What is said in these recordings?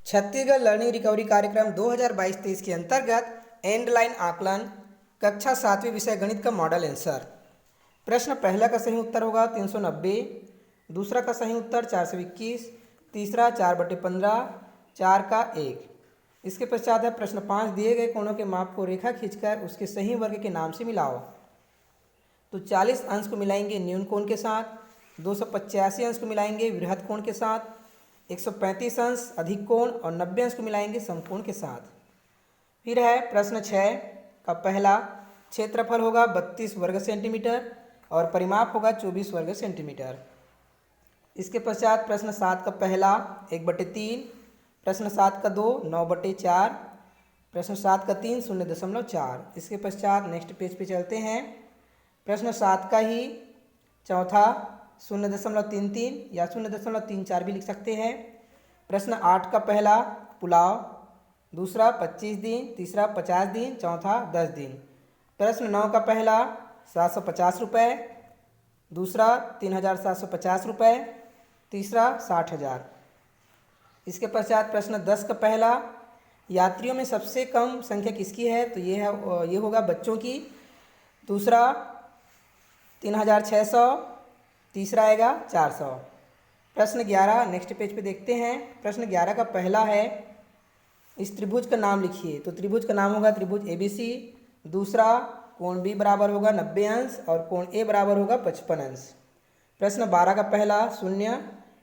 Chhattisgarh learning recovery कार्यक्रम 2022-23 के अंतर्गत एंड लाइन आकलन कक्षा 7वीं विषय गणित का मॉडल आंसर। प्रश्न पहला का सही उत्तर होगा 390, दूसरा का सही उत्तर 421, तीसरा 4/15, 4 का 1। इसके पश्चात है प्रश्न 5, दिए गए कोणों के माप को रेखा खींचकर उसके सही वर्ग के नाम से मिलाओ। तो 40 अंश को मिलाएंगे न्यून कोण के साथ, 285 अंश को मिलाएंगे वृहद कोण के साथ, 135 अंश अधिक कोण और 90 अंश को मिलाएंगे समकोण के साथ। फिर है प्रश्न 6 का पहला, क्षेत्रफल होगा 32 वर्ग सेंटीमीटर और परिमाप होगा 24 वर्ग सेंटीमीटर। इसके पश्चात प्रश्न 7 का पहला 1/3, प्रश्न 7 का 2 9/4, प्रश्न 7 का 3 0.4। इसके पश्चात नेक्स्ट पेज पे चलते हैं। प्रश्न 7 का ही चौथा 0.33 या 0.34 भी लिख सकते हैं। प्रश्न 8 का पहला पुलाव, दूसरा 25 दिन, तीसरा 50 दिन, चौथा 10 दिन। प्रश्न 9 का पहला 750 रुपये, दूसरा 3750 रुपये, तीसरा 60,000। इसके पश्चात प्रश्न 10 का पहला, यात्रियों में सबसे कम संख्या किसकी है? तो ये होगा बच्चों की। दूसरा 3600, तीसरा आएगा 400। प्रश्न 11 नेक्स्ट पेज पे देखते हैं। प्रश्न 11 का पहला है, इस त्रिभुज का नाम लिखिए। तो त्रिभुज का नाम होगा त्रिभुज ABC। दूसरा कोण B बराबर होगा 90 अंश और कोण A बराबर होगा 55 अंश। प्रश्न 12 का पहला 0,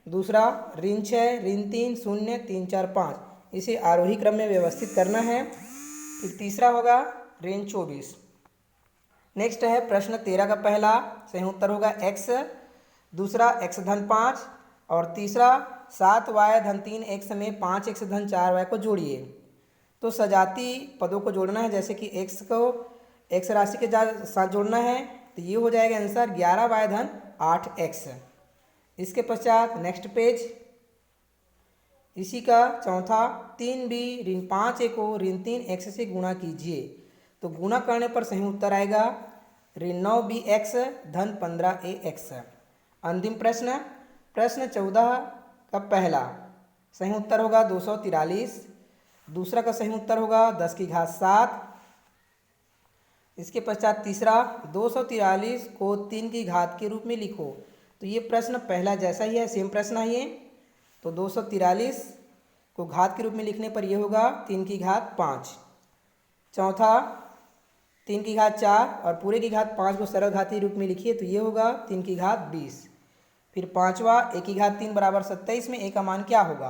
दूसरा ऋण 6, ऋण 3, 0, 3, 4, 5। इसे आरोही क्रम में व्यवस्थित करना है। फिर तीसरा होगा ऋण 24। नेक्स्ट है प्रश्न 13 का पहला, सही उत्तर होगा x, दूसरा x धन 5 और तीसरा 7y धन 3x में 5x धन 4y को जोड़िए। तो सजाती पदों को जोड़ना है, जैसे कि x को x राशि के साथ जोड़ना है। तो ये हो जाएगा आंसर 11y धन 8x। इसके पश्चात नेक्स्ट पेज, इसी का चौथा 3b ऋण 5a को ऋण 3x से गुणा कीजिए। तो गुणा करने पर सही उत्तर आएगा ऋण 9bx धन 15ax। अंतिम प्रश्न, प्रश्न 14 का पहला सही उत्तर होगा 243, दूसरा का सही उत्तर होगा 10 की घात 7। इसके पश्चात तीसरा 243 को 3 की घात के रूप में लिखो। तो ये प्रश्न पहला जैसा ही है, सेम प्रश्न है ये। तो 243 को घात के रूप में लिखने पर यह होगा 3 की घात 5। चौथा 3 की घात 4 और पूरे की घात 5 को सरल घातीय रूप में लिखिए। तो ये होगा 3 की घात 20। फिर पांचवा 1 की घात 3 बराबर 27 में a का मान क्या होगा?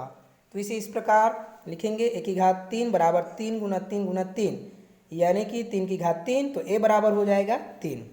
तो इसे इस प्रकार लिखेंगे 1 की घात 3 बराबर 3 गुना 3 गुना 3, यानी कि 3 की घात 3। तो a बराबर हो जाएगा 3।